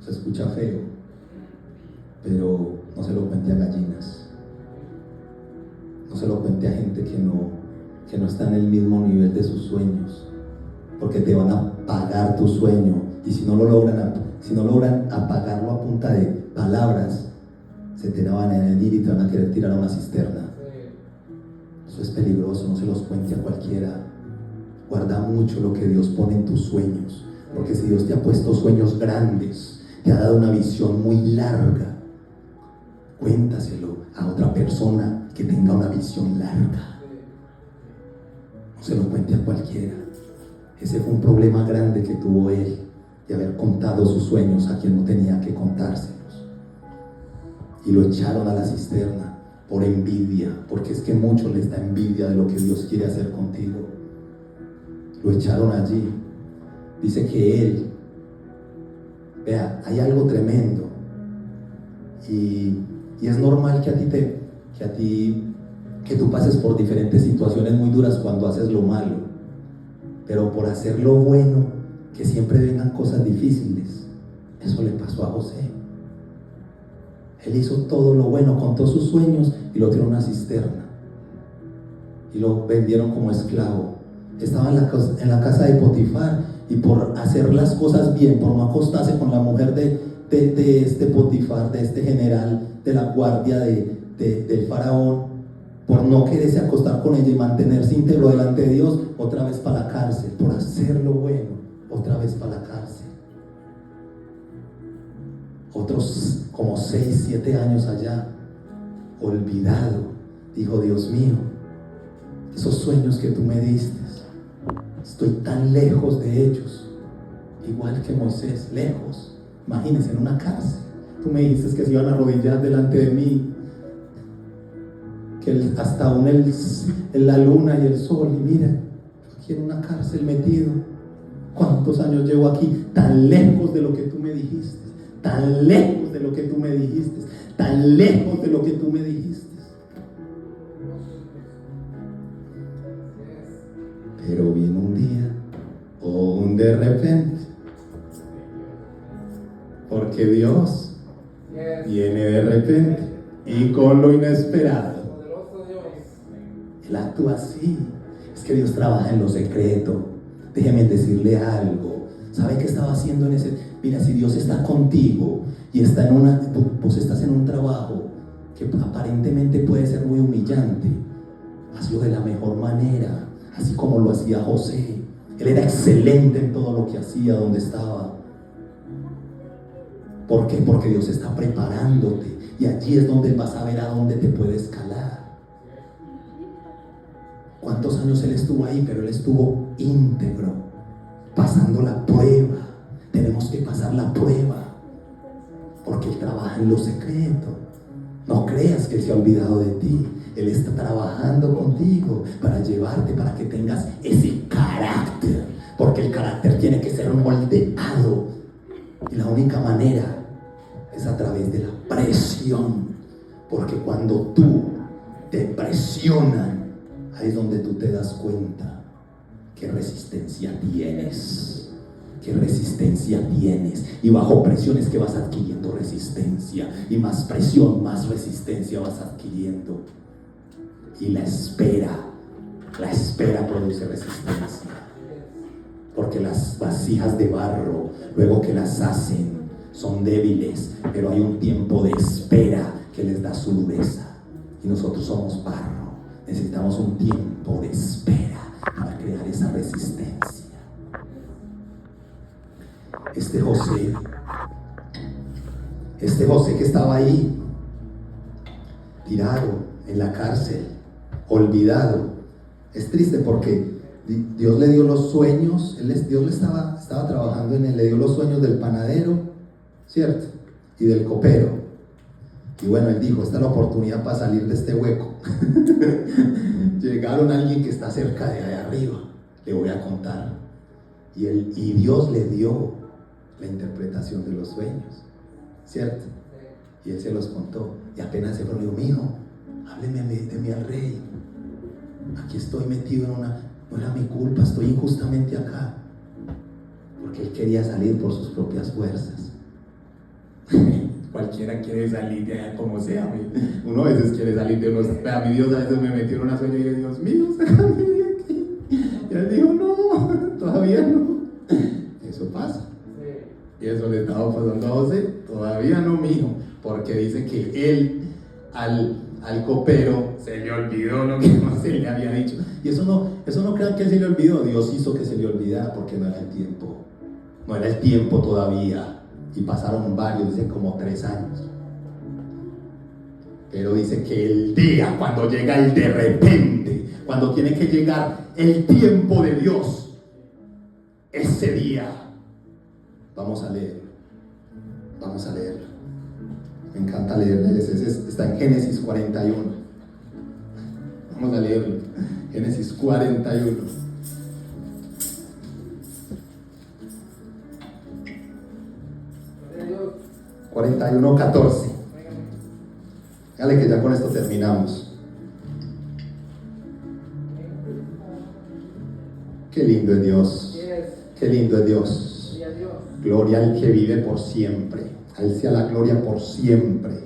se escucha feo, pero no se lo cuente a gallinas. No se lo cuente a gente que no está en el mismo nivel de sus sueños, porque te van a apagar tu sueño. Y si no logran apagarlo a punta de palabras, se te van a venir y te van a querer tirar a una cisterna. Eso es peligroso, no se los cuente a cualquiera. Guarda mucho lo que Dios pone en tus sueños, porque si Dios te ha puesto sueños grandes, te ha dado una visión muy larga, cuéntaselo a otra persona que tenga una visión larga. No se lo cuente a cualquiera. Ese fue un problema grande que tuvo él, de haber contado sus sueños a quien no tenía que contárselos. Y lo echaron a la cisterna por envidia, porque es que mucho les da envidia de lo que Dios quiere hacer contigo. Lo echaron allí. Dice que él, vea, hay algo tremendo, y es normal que tú pases por diferentes situaciones muy duras cuando haces lo malo, pero por hacer lo bueno, que siempre vengan cosas difíciles. Eso le pasó a José. Él hizo todo lo bueno, contó sus sueños y lo tiró a una cisterna y lo vendieron como esclavo. Estaba en la casa de Potifar, y por hacer las cosas bien, por no acostarse con la mujer de este Potifar, de este general de la guardia del faraón, por no quererse acostar con ella y mantenerse íntegro delante de Dios, otra vez para la cárcel. Por hacer lo bueno, otra vez para la cárcel. Otros como 6, 7 años allá, olvidado. Dijo: Dios mío, esos sueños que tú me diste, estoy tan lejos de ellos, igual que Moisés, lejos. Imagínense, en una cárcel. Tú me dijiste que se iban a arrodillar delante de mí, que hasta aún la luna y el sol, y mira, aquí en una cárcel metido. ¿Cuántos años llevo aquí? Tan lejos de lo que tú me dijiste, tan lejos de lo que tú me dijiste, tan lejos de lo que tú me dijiste. Pero vino un día, o un de repente, porque Dios viene de repente y con lo inesperado. Él actúa así. Es que Dios trabaja en lo secreto. Déjeme decirle algo. ¿Sabe qué estaba haciendo en ese? Mira, si Dios está contigo y está vos estás en un trabajo que aparentemente puede ser muy humillante, ha sido de la mejor manera, así como lo hacía José. Él era excelente en todo lo que hacía, donde estaba. ¿Por qué? Porque Dios está preparándote, y allí es donde vas a ver a dónde te puede escalar. ¿Cuántos años Él estuvo ahí? Pero Él estuvo íntegro, pasando la prueba. Tenemos que pasar la prueba, porque Él trabaja en lo secreto. No creas que Él se ha olvidado de ti. Él está trabajando contigo para llevarte, para que tengas ese carácter, porque el carácter tiene que ser moldeado, y la única manera es a través de la presión, porque cuando tú te presionan, ahí es donde tú te das cuenta qué resistencia tienes, y bajo presión es que vas adquiriendo resistencia, y más presión, más resistencia vas adquiriendo. Y la espera produce resistencia, porque las vasijas de barro, luego que las hacen, son débiles, pero hay un tiempo de espera que les da su dureza, y nosotros somos barro. Necesitamos un tiempo de espera para crear esa resistencia. Este José que estaba ahí, tirado en la cárcel, olvidado. Es triste porque Dios le dio los sueños. Dios le estaba trabajando en él, le dio los sueños del panadero, ¿cierto? Y del copero. Y bueno, él dijo: esta es la oportunidad para salir de este hueco. Llegaron a alguien que está cerca de allá arriba, le voy a contar. Y Dios le dio la interpretación de los sueños, ¿cierto? Y él se los contó, y apenas se fue, dijo: mijo, hábleme de mí al rey. Aquí estoy metido en no era mi culpa, estoy injustamente acá. Porque él quería salir por sus propias fuerzas. Cualquiera quiere salir de allá como sea. Uno a veces quiere salir de unos. A mi Dios a veces me metió en una sueño y dije: Dios mío, sácame de aquí. Y él dijo: no, todavía no. Eso pasa. Y eso le estaba pasando a José: todavía no, mijo. Porque dice que él al copero se le olvidó lo que no se le había dicho. Y eso no crean que se le olvidó. Dios hizo que se le olvidara, porque no era el tiempo. No era el tiempo todavía. Y pasaron varios, dice como 3 años. Pero dice que el día, cuando llega el de repente, cuando tiene que llegar el tiempo de Dios, ese día, vamos a leerlo. Me encanta leerlo. Está en Génesis 41. Vamos a leerlo. Génesis 41. Dios. 14. Dale, que ya con esto terminamos. Qué lindo es Dios. Qué lindo es Dios. Gloria al que vive por siempre. A Él sea la gloria por siempre.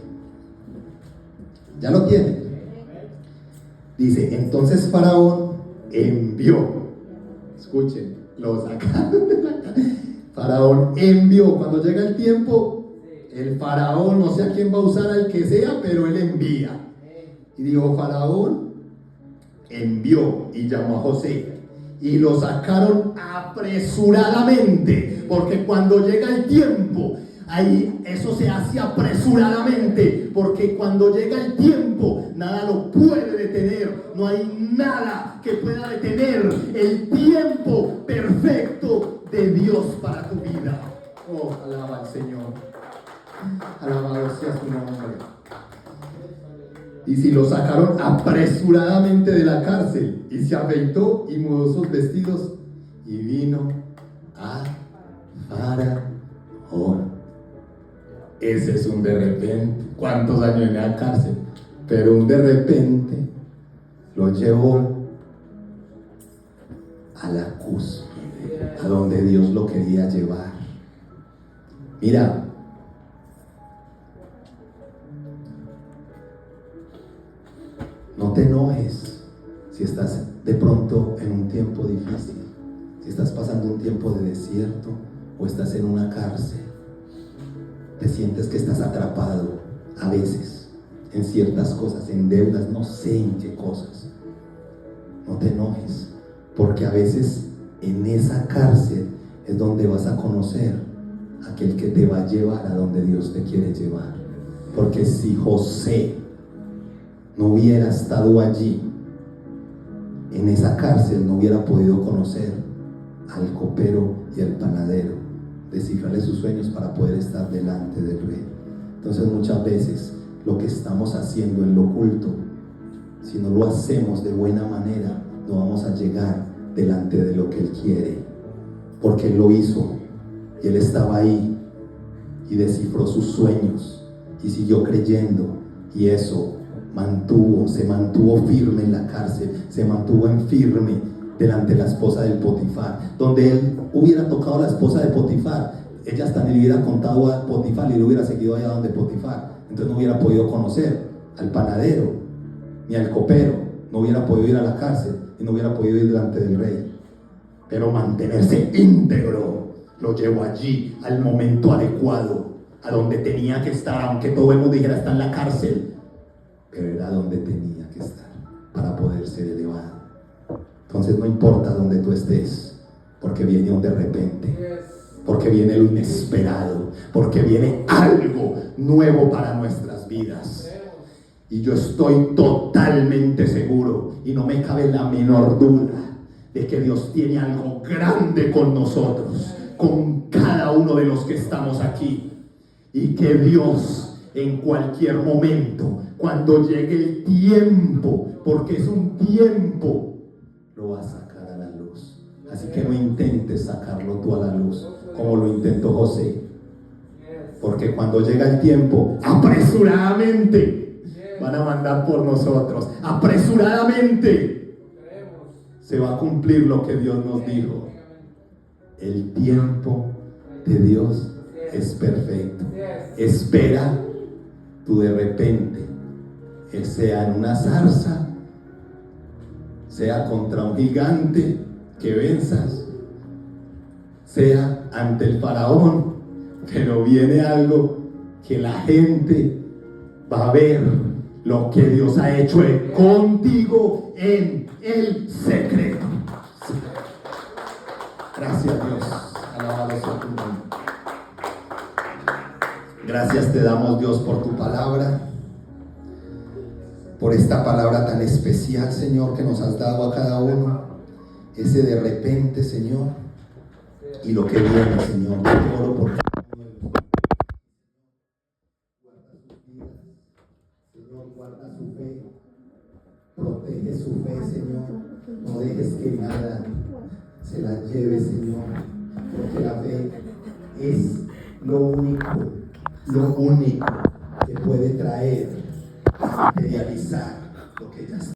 ¿Ya lo tiene? Dice: entonces Faraón envió. Escuchen, lo sacaron de la casa. Faraón envió. Cuando llega el tiempo, el faraón, no sé a quién va a usar, al que sea, pero él envía. Y dijo: Faraón envió y llamó a José, y lo sacaron apresuradamente, porque cuando llega el tiempo, ahí eso se hace apresuradamente, porque cuando llega el tiempo, nada lo puede detener. No hay nada que pueda detener el tiempo perfecto de Dios para tu vida. Oh, alaba al Señor. Alabado sea su nombre. Y si lo sacaron apresuradamente de la cárcel, y se afeitó y mudó sus vestidos y vino a Faraón. Ese es un de repente. ¿Cuántos años en la cárcel? Pero un de repente lo llevó a la cúspide, a donde Dios lo quería llevar. Mira, no te enojes si estás de pronto en un tiempo difícil, si estás pasando un tiempo de desierto o estás en una cárcel. Te sientes que estás atrapado a veces, en ciertas cosas, en deudas, no sé en qué cosas. No te enojes, porque a veces en esa cárcel es donde vas a conocer a aquel que te va a llevar a donde Dios te quiere llevar. Porque si José no hubiera estado allí, en esa cárcel, no hubiera podido conocer al copero y al panadero, descifrarle sus sueños para poder estar delante del rey. Entonces muchas veces lo que estamos haciendo en lo oculto, si no lo hacemos de buena manera, no vamos a llegar delante de lo que Él quiere, porque Él lo hizo y Él estaba ahí y descifró sus sueños y siguió creyendo, y eso se mantuvo firme en la cárcel, se mantuvo en firme delante de la esposa del Potifar. Donde él hubiera tocado a la esposa de Potifar, ella hasta ni le hubiera contado a Potifar y le hubiera seguido allá donde Potifar. Entonces no hubiera podido conocer al panadero ni al copero, no hubiera podido ir a la cárcel y no hubiera podido ir delante del rey. Pero mantenerse íntegro lo llevó allí, al momento adecuado, a donde tenía que estar, aunque todo el mundo dijera está en la cárcel, pero era donde tenía que estar para poder ser elevado. Entonces no importa donde tú estés, porque viene un de repente, porque viene lo inesperado, porque viene algo nuevo para nuestras vidas. Y yo estoy totalmente seguro, y no me cabe la menor duda, de que Dios tiene algo grande con nosotros, con cada uno de los que estamos aquí, y que Dios en cualquier momento, cuando llegue el tiempo, porque es un tiempo, lo va a sacar a la luz. Así que no intentes sacarlo tú a la luz como lo intentó José, porque cuando llega el tiempo, apresuradamente van a mandar por nosotros, apresuradamente se va a cumplir lo que Dios nos dijo. El tiempo de Dios es perfecto. Espera tú de repente, sea en una zarza, sea contra un gigante que venzas, sea ante el faraón, pero viene algo que la gente va a ver lo que Dios ha hecho contigo en el secreto. Gracias, Dios. Alabado sea tu nombre. Gracias te damos, Dios, por tu palabra, por esta palabra tan especial, Señor, que nos has dado a cada uno. Ese de repente, Señor, y lo que viene, Señor. Yo te oro por cada uno de los guarda sus vidas, Señor, guarda su fe, protege su fe, Señor. No dejes que nada se la lleve, Señor, porque la fe es lo único que puede traer, materializar lo que ya está.